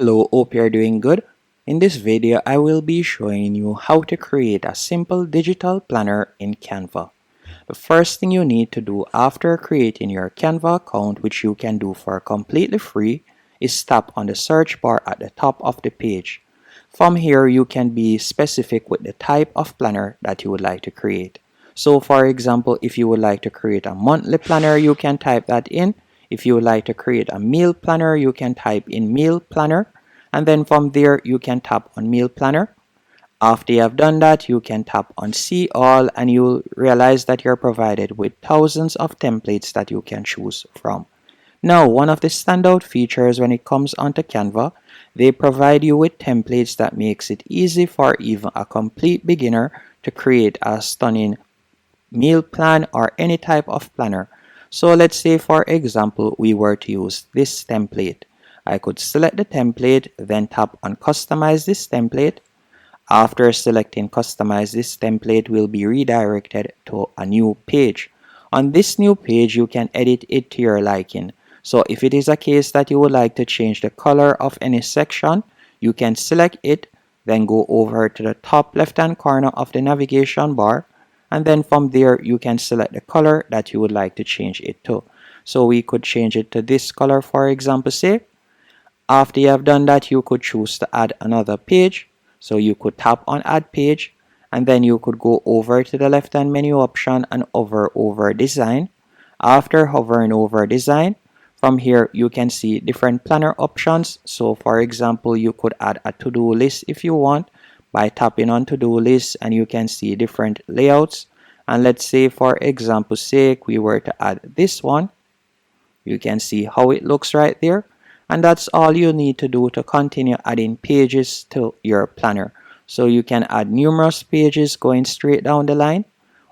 Hello, hope you're doing good. In this video, I will be showing you how to create a simple digital planner in Canva. The first thing you need to do after creating your Canva account, which you can do for completely free, is tap on the search bar at the top of the page. From here, you can be specific with the type of planner that you would like to create. So for example, if you would like to create a monthly planner, you can type that in. If you would like to create a meal planner, you can type in meal planner, and then from there you can tap on meal planner. After you have done that, you can tap on see all, and you'll realize that you're provided with thousands of templates that you can choose from. Now, one of the standout features when it comes onto Canva, they provide you with templates that makes it easy for even a complete beginner to create a stunning meal plan or any type of planner. So let's say for example we were to use this template. I could select the template, then tap on customize this template. After selecting customize this template, will be redirected to a new page. On this new page you can edit it to your liking. So if it is a case that you would like to change the color of any section, you can select it, then go over to the top left hand corner of the navigation bar, and then from there you can select the color that you would like to change it to. So we could change it to this color, for example, say. After you have done that, you could choose to add another page. So you could tap on add page, and then you could go over to the left hand menu option and hover over design. After hovering over design, from here you can see different planner options. So for example, you could add a to-do list if you want by tapping on to-do list, and you can see different layouts. And let's say for example sake we were to add this one. You can see how it looks right there. And that's all you need to do to continue adding pages to your planner. So you can add numerous pages going straight down the line.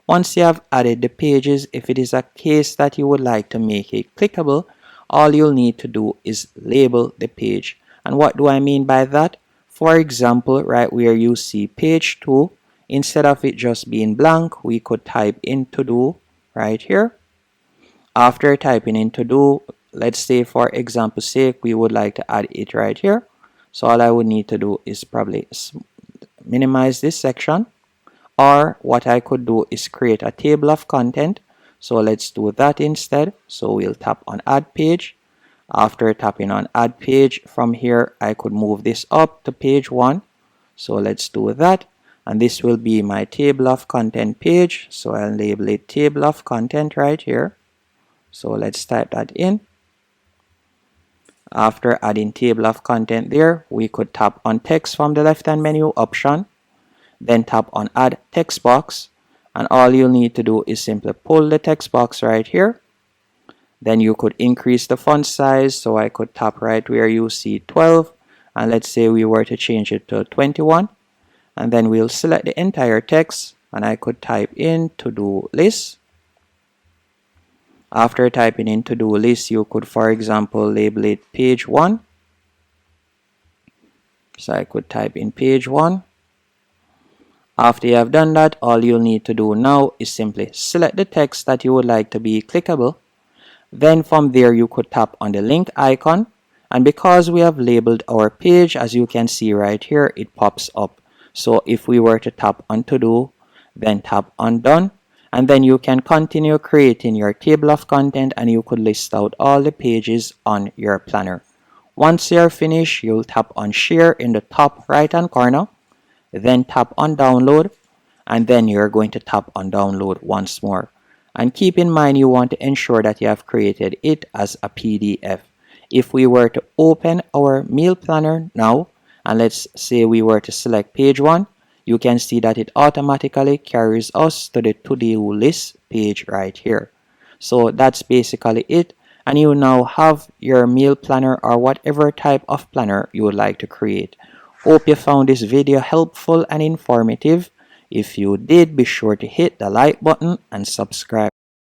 Once you have added the pages, if it is a case that you would like to make it clickable, all you'll need to do is label the page. And what do I mean by that? For example, right where you see page 2, instead of it just being blank, we could type in to do right here. After typing in to do, let's say for example sake we would like to add it right here. So all I would need to do is probably minimize this section, or what I could do is create a table of content. So let's do that instead. So we'll tap on add page. After tapping on add page, from here I could move this up to page 1. So let's do that, and this will be my table of content page. So I'll label it table of content right here. So let's type that in. After adding table of content there, we could tap on text from the left hand menu option, then tap on add text box, and all you'll need to do is simply pull the text box right here. Then you could increase the font size. So I could tap right where you see 12, and let's say we were to change it to 21, and then we'll select the entire text, and I could type in to do list. After typing in to do list, you could for example label it page 1. So I could type in page 1. After you have done that, all you'll need to do now is simply select the text that you would like to be clickable. Then from there you could tap on the link icon, and because we have labeled our page, as you can see right here, it pops up. So if we were to tap on to do, then tap on done, and then you can continue creating your table of content, and you could list out all the pages on your planner. Once you're finished, you'll tap on share in the top right hand corner, then tap on download, and then you're going to tap on download once more. And keep in mind, you want to ensure that you have created it as a PDF. If we were to open our meal planner now, and let's say we were to select page 1, you can see that it automatically carries us to the to-do list page right here. So that's basically it, and you now have your meal planner or whatever type of planner you would like to create. Hope you found this video helpful and informative. If you did, be sure to hit the like button and subscribe.